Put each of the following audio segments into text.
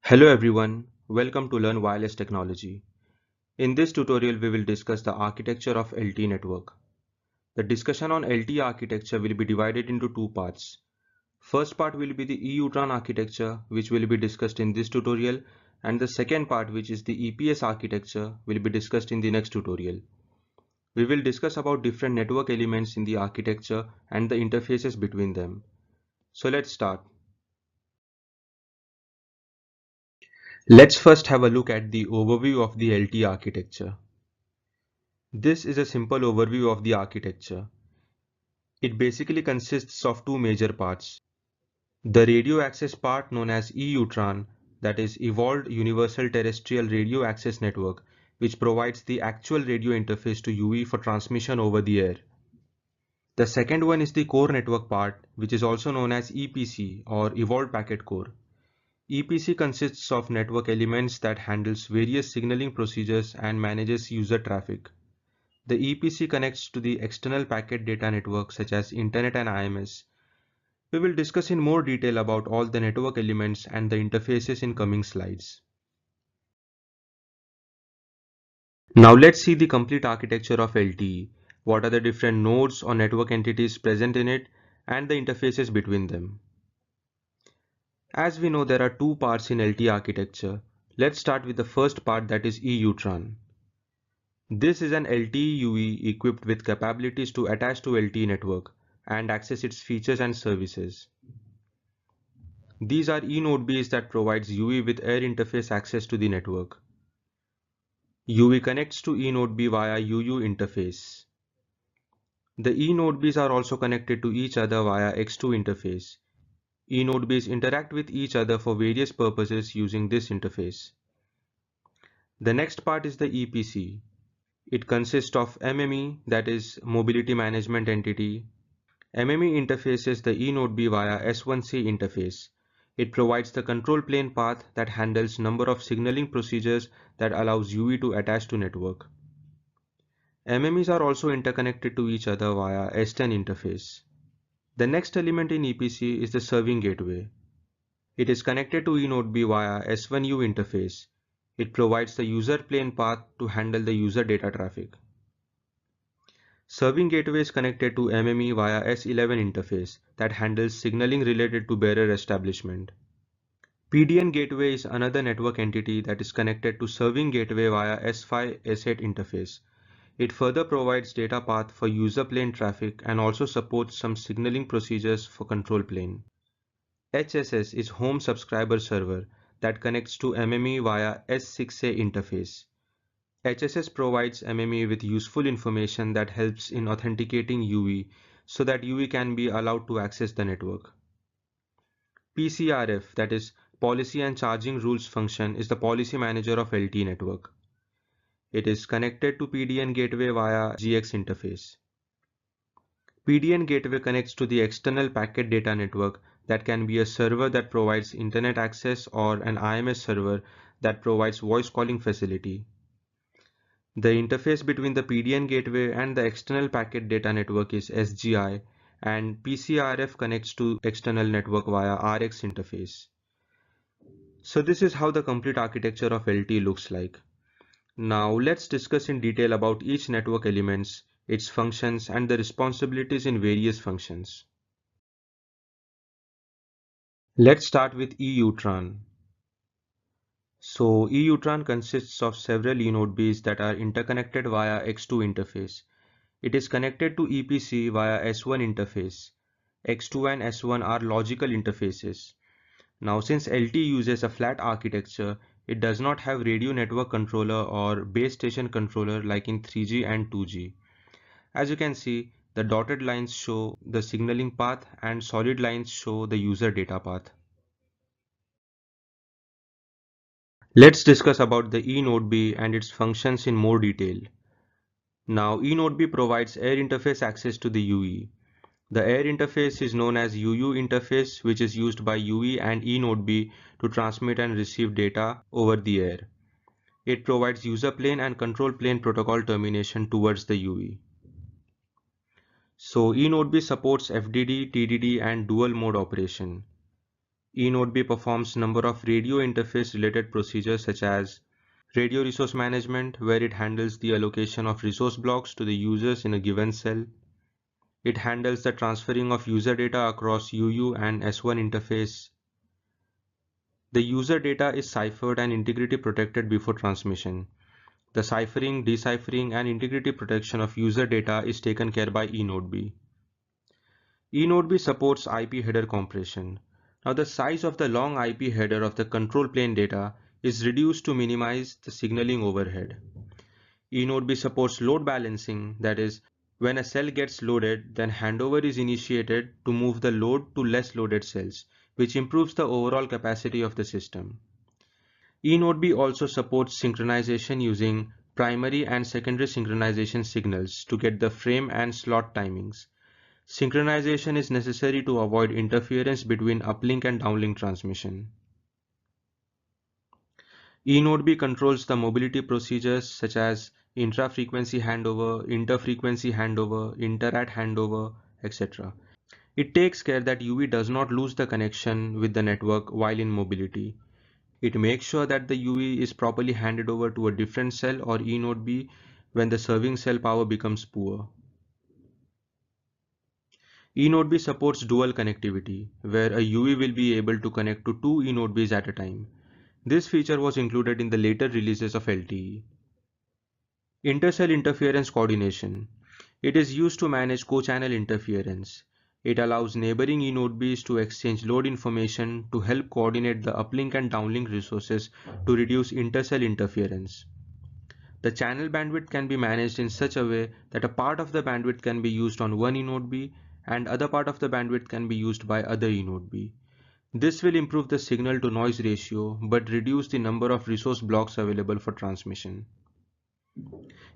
Hello everyone, welcome to Learn Wireless Technology. In this tutorial we will discuss the architecture of LTE network. The discussion on LTE architecture will be divided into two parts. First part will be the E-UTRAN architecture, which will be discussed in this tutorial, and the second part, which is the EPS architecture, will be discussed in the next tutorial. We will discuss about different network elements in the architecture and the interfaces between them. So let's start. Let's first have a look at the overview of the LTE architecture. This is a simple overview of the architecture. It basically consists of two major parts. The radio access part known as E-UTRAN, that is Evolved Universal Terrestrial Radio Access Network, which provides the actual radio interface to UE for transmission over the air. The second one is the core network part, which is also known as EPC or Evolved Packet Core. EPC consists of network elements that handles various signaling procedures and manages user traffic. The EPC connects to the external packet data network such as Internet and IMS. We will discuss in more detail about all the network elements and the interfaces in coming slides. Now let's see the complete architecture of LTE. What are the different nodes or network entities present in it and the interfaces between them. As we know, there are two parts in LTE architecture. Let's start with the first part, that is E-UTRAN. This is an LTE UE equipped with capabilities to attach to LTE network and access its features and services. These are NodeBs that provides UE with air interface access to the network. UE connects to eNodeB via UU interface. The eNodeBs are also connected to each other via X2 interface. eNodeBs interact with each other for various purposes using this interface. The next part is the EPC. It consists of MME, that is Mobility Management Entity. MME interfaces the eNodeB via S1C interface. It provides the control plane path that handles number of signaling procedures that allows UE to attach to network. MMEs are also interconnected to each other via S10 interface. The next element in EPC is the serving gateway. It is connected to eNodeB via S1U interface. It provides the user plane path to handle the user data traffic. Serving gateway is connected to MME via S11 interface that handles signaling related to bearer establishment. PDN gateway is another network entity that is connected to serving gateway via S5 S8 interface. It further provides data path for user plane traffic and also supports some signaling procedures for control plane. HSS is home subscriber server that connects to MME via S6A interface. HSS provides MME with useful information that helps in authenticating UE so that UE can be allowed to access the network. PCRF, that is Policy and Charging Rules function, is the policy manager of LTE network. It is connected to PDN gateway via GX interface. PDN gateway connects to the external packet data network that can be a server that provides internet access or an IMS server that provides voice calling facility. The interface between the PDN gateway and the external packet data network is SGI, and PCRF connects to external network via RX interface. So this is how the complete architecture of LTE looks like. Now let's discuss in detail about each network elements, its functions and the responsibilities in various functions. Let's start with E-UTRAN. So E-UTRAN consists of several eNodeBs that are interconnected via X2 interface. It is connected to EPC via S1 interface. X2 and S1 are logical interfaces. Now since LTE uses a flat architecture, it does not have radio network controller or base station controller like in 3G and 2G. As you can see, the dotted lines show the signaling path and solid lines show the user data path. Let's discuss about the eNodeB and its functions in more detail. Now eNodeB provides air interface access to the UE. The air interface is known as UU interface, which is used by UE and eNodeB to transmit and receive data over the air. It provides user plane and control plane protocol termination towards the UE. So eNodeB supports FDD, TDD and dual mode operation. eNodeB performs number of radio interface related procedures such as radio resource management, where it handles the allocation of resource blocks to the users in a given cell. It handles the transferring of user data across UU and S1 interface. The user data is ciphered and integrity protected before transmission. The ciphering, deciphering, and integrity protection of user data is taken care by eNodeB. eNodeB supports IP header compression. Now the size of the long IP header of the control plane data is reduced to minimize the signaling overhead. eNodeB supports load balancing, that is, when a cell gets loaded, then handover is initiated to move the load to less loaded cells, which improves the overall capacity of the system. eNodeB also supports synchronization using primary and secondary synchronization signals to get the frame and slot timings. Synchronization is necessary to avoid interference between uplink and downlink transmission. eNodeB controls the mobility procedures such as intra-frequency handover, inter-frequency handover, inter-AT handover, etc. It takes care that UV does not lose the connection with the network while in mobility. It makes sure that the UV is properly handed over to a different cell or eNodeB when the serving cell power becomes poor. eNodeB supports dual connectivity, where a UV will be able to connect to two eNodeBs at a time. This feature was included in the later releases of LTE. Intercell interference coordination. It is used to manage co-channel interference. It allows neighboring eNodeBs to exchange load information to help coordinate the uplink and downlink resources to reduce intercell interference. The channel bandwidth can be managed in such a way that a part of the bandwidth can be used on one eNodeB and other part of the bandwidth can be used by other eNodeB. This will improve the signal to noise ratio but reduce the number of resource blocks available for transmission.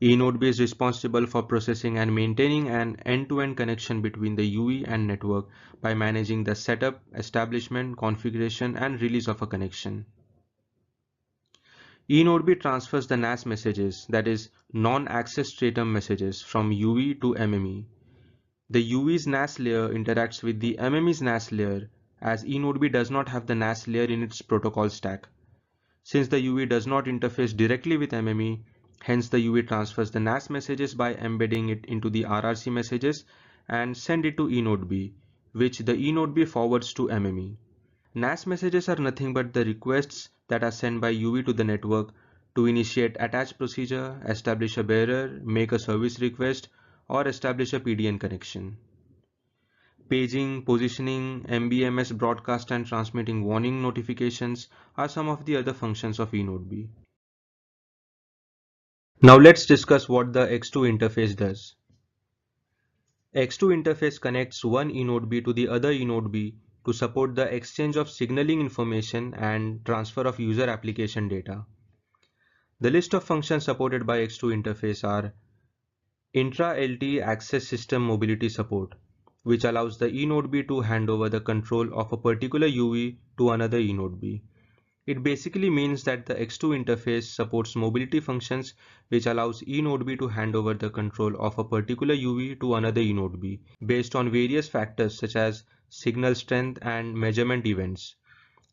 eNodeB is responsible for processing and maintaining an end-to-end connection between the UV and network by managing the setup, establishment, configuration, and release of a connection. eNodeB transfers the NAS messages, that is, non-access stratum messages, from UV to MME. The UV's NAS layer interacts with the MME's NAS layer, as eNodeB does not have the NAS layer in its protocol stack. Since the UV does not interface directly with MME, hence the UV transfers the NAS messages by embedding it into the RRC messages and send it to eNodeB, which the eNodeB forwards to MME. NAS messages are nothing but the requests that are sent by UV to the network to initiate attach procedure, establish a bearer, make a service request, or establish a PDN connection. Paging, positioning, MBMS broadcast and transmitting warning notifications are some of the other functions of eNodeB. Now let's discuss what the X2 interface does. X2 interface connects one eNodeB to the other eNodeB to support the exchange of signaling information and transfer of user application data. The list of functions supported by X2 interface are intra-LTE access system mobility support, which allows the eNodeB to hand over the control of a particular UV to another eNodeB. It basically means that the X2 interface supports mobility functions which allows eNodeB to hand over the control of a particular UV to another eNodeB based on various factors such as signal strength and measurement events,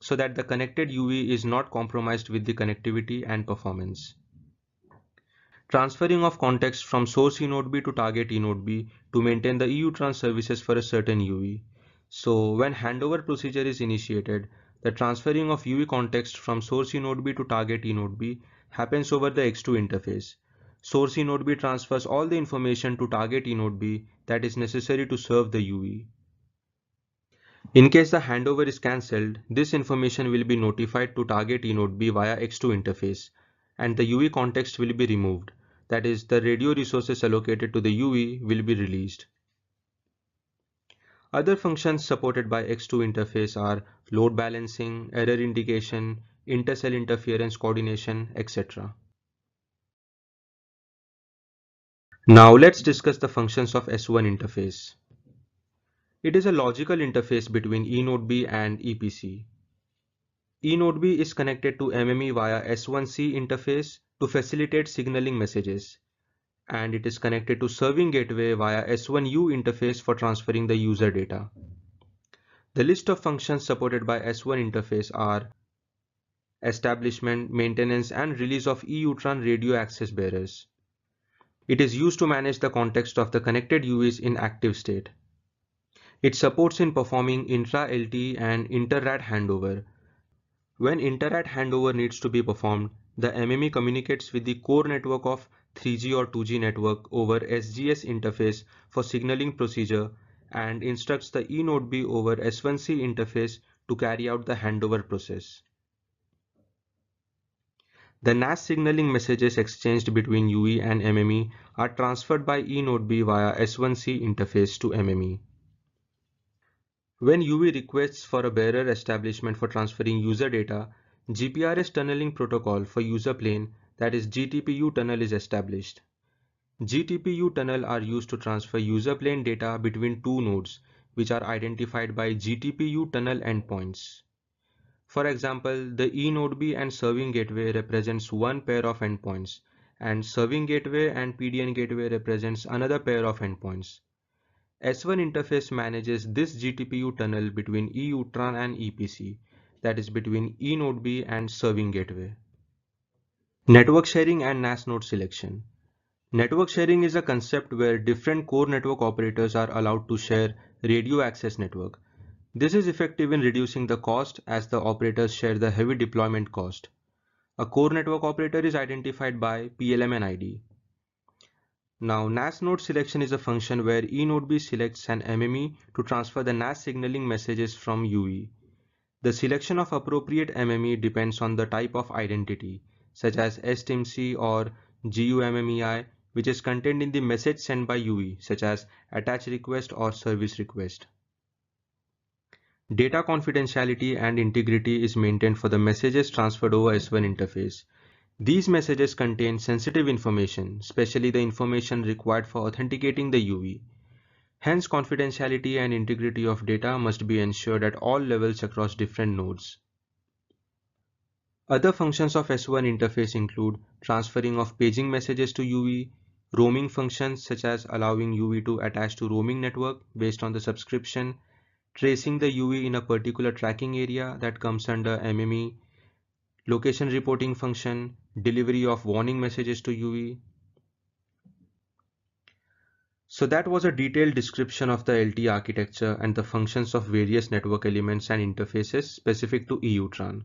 so that the connected UV is not compromised with the connectivity and performance. Transferring of context from source eNodeB to target eNodeB to maintain the EUTRAN services for a certain UV. So when handover procedure is initiated, the transferring of UV context from source eNodeB to target eNodeB happens over the X2 interface. Source eNodeB transfers all the information to target eNodeB that is necessary to serve the UV. In case the handover is cancelled, this information will be notified to target eNodeB via X2 interface, and the UV context will be removed. That is, the radio resources allocated to the UV will be released. Other functions supported by X2 interface are load balancing, error indication, intercell interference coordination, etc. Now let's discuss the functions of S1 interface. It is a logical interface between eNodeB and EPC. eNodeB is connected to MME via S1C interface to facilitate signaling messages, and it is connected to serving gateway via S1U interface for transferring the user data. The list of functions supported by S1 interface are establishment, maintenance, and release of E-UTRAN radio access bearers. It is used to manage the context of the connected UEs in active state. It supports in performing intra-LTE and inter-RAD handover. When inter-RAD handover needs to be performed, the MME communicates with the core network of 3G or 2G network over SGS interface for signaling procedure and instructs the eNodeB over S1C interface to carry out the handover process. The NAS signaling messages exchanged between UE and MME are transferred by eNodeB via S1C interface to MME. When UE requests for a bearer establishment for transferring user data, GPRS tunneling protocol for user plane, that is GTPU tunnel, is established. GTPU tunnel are used to transfer user plane data between two nodes, which are identified by GTPU tunnel endpoints. For example, the eNodeB and serving gateway represents one pair of endpoints, and serving gateway and PDN gateway represents another pair of endpoints. S1 interface manages this GTPU tunnel between EUTRAN and EPC, that is between eNodeB and serving gateway. Network sharing and NAS node selection. Network sharing is a concept where different core network operators are allowed to share radio access network. This is effective in reducing the cost as the operators share the heavy deployment cost. A core network operator is identified by PLM and ID. Now, NAS node selection is a function where eNodeB selects an MME to transfer the NAS signaling messages from UE. The selection of appropriate MME depends on the type of identity, such as STIMC or GUMMEI, which is contained in the message sent by UE, such as attach request or service request. Data confidentiality and integrity is maintained for the messages transferred over S1 interface. These messages contain sensitive information, especially the information required for authenticating the UE. Hence, confidentiality and integrity of data must be ensured at all levels across different nodes. Other functions of S1 interface include transferring of paging messages to UE, roaming functions such as allowing UE to attach to roaming network based on the subscription, tracing the UE in a particular tracking area that comes under MME, location reporting function, delivery of warning messages to UE. So that was a detailed description of the LTE architecture and the functions of various network elements and interfaces specific to EUTRAN.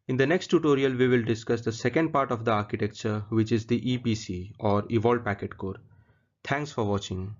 In the next tutorial, we will discuss the second part of the architecture, which is the EPC or Evolved Packet Core. Thanks for watching.